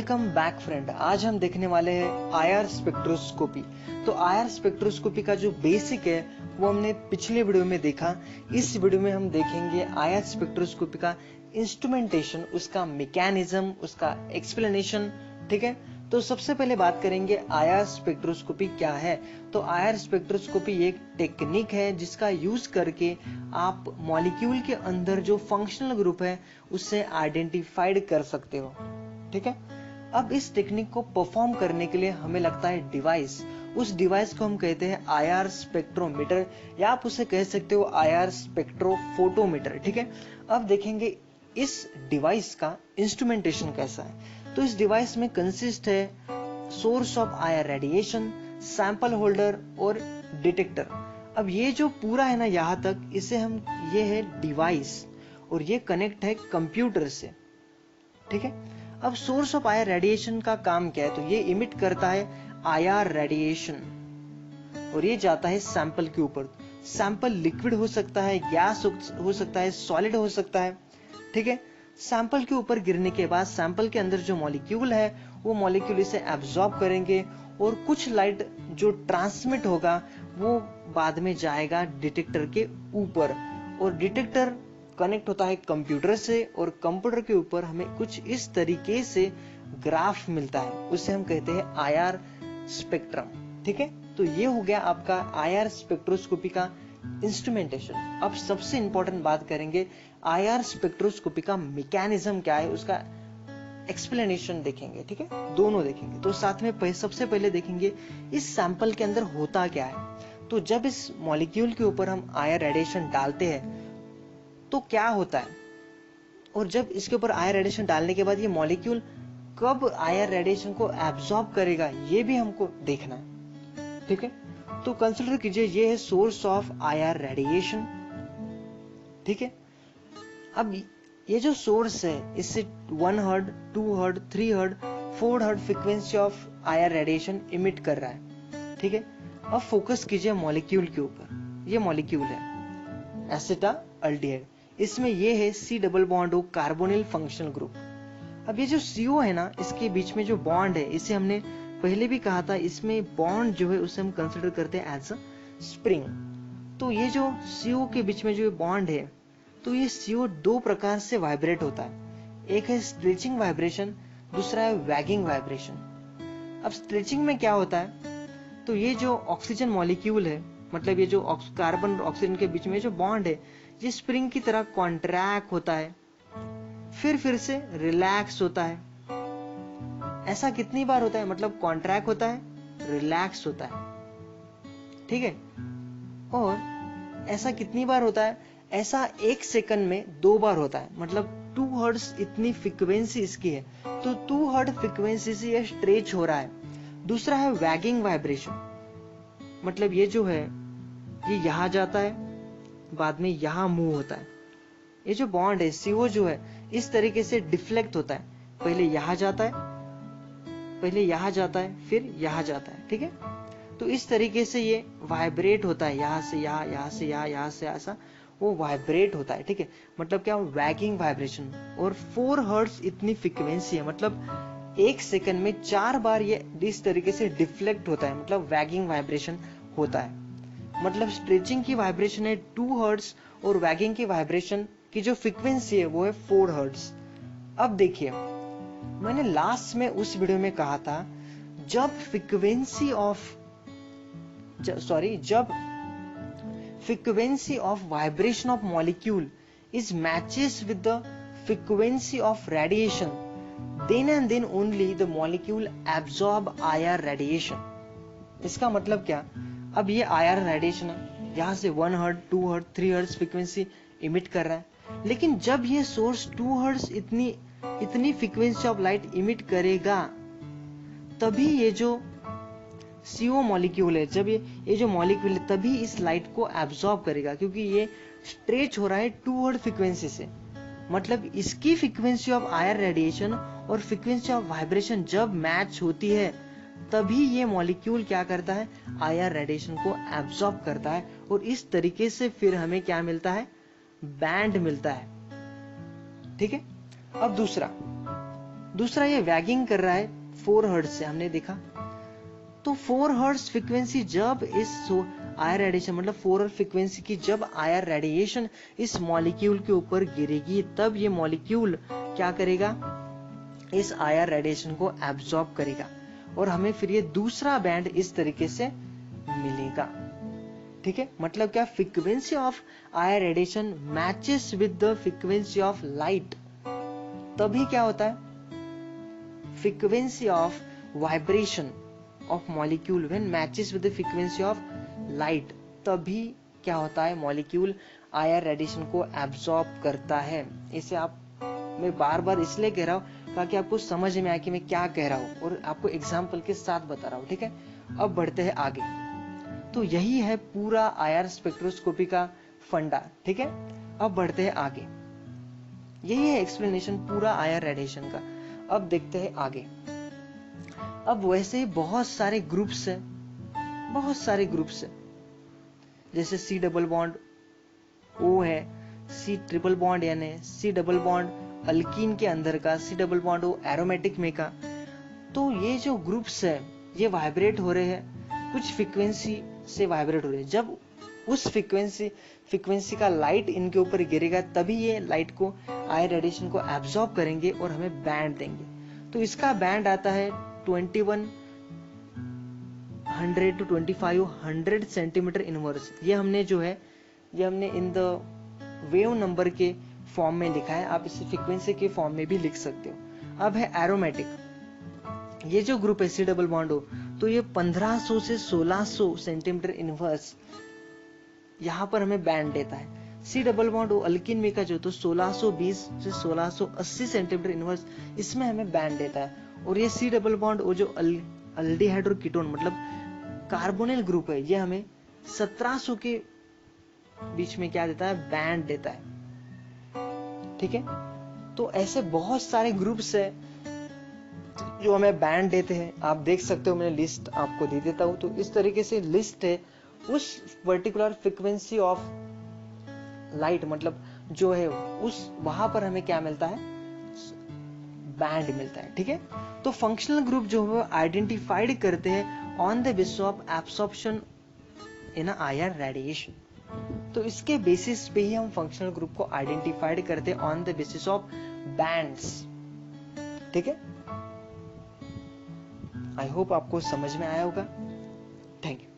Welcome back friend. आज हम देखने वाले हैं आईआर स्पेक्ट्रोस्कोपी। तो आईआर स्पेक्ट्रोस्कोपी का जो बेसिक है वो हमने पिछले वीडियो में देखा। इस वीडियो में हम देखेंगे आईआर स्पेक्ट्रोस्कोपी का इंस्ट्रूमेंटेशन, उसका मैकेनिज्म, उसका एक्सप्लेनेशन। ठीक है, तो सबसे पहले बात करेंगे आईआर स्पेक्ट्रोस्कोपी क्या है। तो आईआर स्पेक्ट्रोस्कोपी एक टेक्निक है जिसका यूज करके आप मॉलिक्यूल के अंदर जो फंक्शनल ग्रुप है उससे आइडेंटिफाइड कर सकते हो। ठीक है, अब इस टेक्निक को परफॉर्म करने के लिए हमें लगता है डिवाइस। उस डिवाइस को हम कहते हैं आईआर स्पेक्ट्रोमीटर, या आप उसे कह सकते हो आईआर स्पेक्ट्रोफोटोमीटर। ठीक है, अब देखेंगे इस डिवाइस का इंस्ट्रूमेंटेशन कैसा है। तो इस डिवाइस में कंसिस्ट है source of IR radiation, sample holder और डिटेक्टर। अब ये जो पूरा है ना यहां तक, इसे हम, ये है डिवाइस और ये कनेक्ट है कंप्यूटर से। ठीक है, अब सोर्स ऑफ आईआर रेडिएशन का काम क्या है, तो ये इमिट करता है आईआर रेडिएशन और ये जाता है सैंपल के ऊपर। सैंपल लिक्विड हो सकता है, गैस हो सकता है, सॉलिड हो सकता है। ठीक है, सैंपल के ऊपर गिरने के बाद सैंपल के अंदर जो मॉलिक्यूल है वो मॉलिक्यूल इसे एब्जॉर्ब करेंगे और कुछ लाइट जो ट्रांसमिट होगा वो बाद में जाएगा डिटेक्टर के ऊपर, और डिटेक्टर कनेक्ट होता है कंप्यूटर से, और कंप्यूटर के ऊपर हमें कुछ इस तरीके से ग्राफ मिलता है, उसे हम कहते हैं आईआर स्पेक्ट्रम। ठीक है, तो ये हो गया आपका आईआर स्पेक्ट्रोस्कोपी का इंस्ट्रूमेंटेशन। अब सबसे इंपॉर्टेंट बात करेंगे आईआर स्पेक्ट्रोस्कोपी का मैकेनिज्म क्या है, उसका एक्सप्लेनेशन देखेंगे। ठीक है, दोनों देखेंगे। तो साथ में सबसे पहले देखेंगे इस सैंपल के अंदर होता क्या है। तो जब इस मॉलिक्यूल के ऊपर हम आईआर रेडिएशन डालते हैं तो क्या होता है, और जब इसके ऊपर आईआर रेडिएशन डालने के बाद ये मॉलिक्यूल कब आईआर रेडिएशन को एब्जॉर्ब करेगा, ये भी हमको देखना है। ठीक है, तो कंसीडर कीजिए ये है सोर्स ऑफ आईआर रेडिएशन। ठीक है, अब ये जो सोर्स है इससे 1 hertz, 2 hertz, 3 hertz, 4 hertz frequency of IR radiation emit कर रहा है। ठीक है, अब फोकस कीजिए मॉलिक्यूल के ऊपर। ये मॉलिक्यूल है एसिटाल्डिहाइड, इसमें ये है C double bond O carbonyl functional group. अब ये जो CO है ना, इसके बीच में जो बॉन्ड है, इसे हमने पहले भी कहा था, इसमें बॉन्ड जो है उसे हम कंसीडर करते हैं एज अ स्प्रिंग। तो ये जो CO के बीच में जो बॉन्ड है, तो ये CO दो प्रकार से वाइब्रेट होता है। एक है स्ट्रेचिंग वाइब्रेशन, दूसरा है वैगिंग वाइब्रेशन। अब स्ट्रेचिंग में क्या होता है, तो ये जो ऑक्सीजन मॉलिक्यूल है, मतलब ये जो कार्बन और ऑक्सीजन के बीच में जो बॉन्ड है, ये स्प्रिंग की तरह कॉन्ट्रैक्ट होता है, फिर से रिलैक्स होता है। ऐसा कितनी बार होता है, मतलब कॉन्ट्रैक्ट होता है, रिलैक्स होता है। ठीक है, और ऐसा कितनी बार होता है, ऐसा 1 सेकंड में 2 बार होता है, मतलब 2 हर्ट्ज इतनी फ्रीक्वेंसी इसकी है, तो 2 हर्ट्ज फ्रीक्वेंसी से ये स्ट्रेच हो रहा है। दूसरा है वैगिंग वाइब्रेशन, मतलब ये जो है ये यहां जाता है, बाद में यहां मूव होता है। ये जो बॉन्ड है CO जो है इस तरीके से डिफ्लेक्ट होता है, पहले यहां जाता है, पहले यहां जाता है, फिर यहां जाता है। ठीक है, तो इस तरीके से ये वाइब्रेट होता है, यहां से यहां, यहां से यहां, यहां से ऐसा वो वाइब्रेट होता है। ठीक है, मतलब क्या, वैगिंग वाइब्रेशन। और 4 हर्ट्ज इतनी फ्रीक्वेंसी है, मतलब 1 सेकंड में 4 बार ये इस तरीके से डिफ्लेक्ट होता है, मतलब वैगिंग वाइब्रेशन होता है। मतलब स्ट्रेचिंग की वाइब्रेशन है 2 हर्ट्ज और वैगिंग की वाइब्रेशन की जो फ्रीक्वेंसी है वो है 4 हर्ट्ज। अब देखिए, मैंने लास्ट में उस वीडियो में कहा था, जब frequency of vibration of molecule is matches with the frequency of radiation, then and then only the molecule absorb IR radiation। इसका मतलब क्या, अब ये IR रेडिएशन है, यहां से 1 hertz, 2 hertz, 3 hertz frequency emit कर रहा है, लेकिन जब ये सोर्स 2 हर्ट्ज इतनी फ्रीक्वेंसी ऑफ लाइट इमिट करेगा, तभी ये जो CO मॉलिक्यूल है, जब ये जो मॉलिक्यूल है, तभी इस लाइट को एब्जॉर्ब करेगा, क्योंकि ये स्ट्रेच हो रहा है 2 हर्ट्ज फ्रीक्वेंसी से। मतलब इसकी फ्रीक्वेंसी ऑफ आईआर रेडिएशन और फ्रीक्वेंसी ऑफ वाइब्रेशन जब मैच होती है, तभी ये मॉलिक्यूल क्या करता है, आईआर रेडिएशन को एब्जॉर्ब करता है, और इस तरीके से फिर हमें क्या मिलता है, बैंड मिलता है। ठीक है, अब दूसरा, दूसरा ये वैगिंग कर रहा है 4 हर्ट्ज से, हमने देखा। तो 4 हर्ट्ज फ्रीक्वेंसी जब इस आयर रेडिएशन मतलब 4 हर्ट्ज फ्रीक्वेंसी की जब आयर रेडिएशन इस मॉलिक्यूल के ऊपर गिरेगी, तब ये मॉलिक्यूल क्या करेगा, इस आयर रेडिएशन को एब्जॉर्ब करेगा और हमें फिर ये दूसरा बैंड इस तरीके से मिलेगा। ठीक है, मतलब क्या, frequency of IR radiation matches with the frequency of light, तभी क्या होता है, frequency of vibration of molecule when matches with the frequency of light, तभी क्या होता है, मॉलिक्यूल आयर रेडिएशन को एब्जॉर्ब करता है। इसे आप, मैं बार बार इसलिए कह रहा हूं ताकि आपको समझ में आए कि मैं क्या कह रहा हूं और आपको एग्जाम्पल के साथ बता रहा हूं। ठीक है, अब बढ़ते हैं आगे। तो यही है पूरा आईआर स्पेक्ट्रोस्कोपी का फंडा। ठीक है, अब बढ़ते हैं आगे। यही है एक्सप्लेनेशन पूरा आईआर रेडिएशन का। अब देखते हैं आगे। अब वैसे ही बहुत सारे ग्रुप्स है, बहुत सारे ग्रुप्स है, जैसे सी डबल बॉन्ड ओ है, सी ट्रिपल बॉन्ड एन है, सी डबल बॉन्ड अल्कीन के अंदर का, C double bond O aromatic में का। तो ये जो ग्रुप्स है ये वाइब्रेट हो रहे हैं, कुछ फ्रीक्वेंसी से वाइब्रेट हो रहे हैं। जब उस फ्रीक्वेंसी का लाइट इनके ऊपर गिरेगा, तभी ये लाइट को, आई रेडिएशन को एब्जॉर्ब करेंगे और हमें बैंड देंगे। तो इसका बैंड आता है 2100 to 2500 सेंटीमीटर इनवर्स। ये हमने जो है, ये हमने इन द वेव नंबर के फॉर्म में लिखा है, आप इसे फ्रीक्वेंसी के फॉर्म में भी लिख सकते हो। अब है एरोमेटिक, ये जो ग्रुप है सी डबल बॉन्ड हो, तो ये 1500 से 1600 सेंटीमीटर इनवर्स यहां पर हमें बैंड देता है। सी डबल बॉन्ड हो अल्किन में का जो, तो 1620 से 1680 सेंटीमीटर इनवर्स इसमें हमें बैंड देता है। और ये सी डबल बॉन्ड वो जो अल्डिहाइड और कीटोन मतलब कार्बोनिल ग्रुप है, ये हमें 1700 के बीच में क्या देता है, बैंड देता है। ठीक है, तो ऐसे बहुत सारे ग्रुप्स है जो हमें बैंड देते हैं। आप देख सकते हो, मैंने लिस्ट आपको दे देता हूं। तो इस तरीके से लिस्ट है उस पर्टिकुलर फ्रीक्वेंसी ऑफ लाइट, मतलब जो है उस वहां पर हमें क्या मिलता है, बैंड मिलता है। ठीक है, तो फंक्शनल ग्रुप जो है आइडेंटिफाइड करते हैं on the basis of absorption in IR radiation. तो इसके बेसिस पे ही हम फंक्शनल ग्रुप को आइडेंटिफाइड करते हैं on the basis of bands. ठीक है, आई होप आपको समझ में आया होगा। Thank you.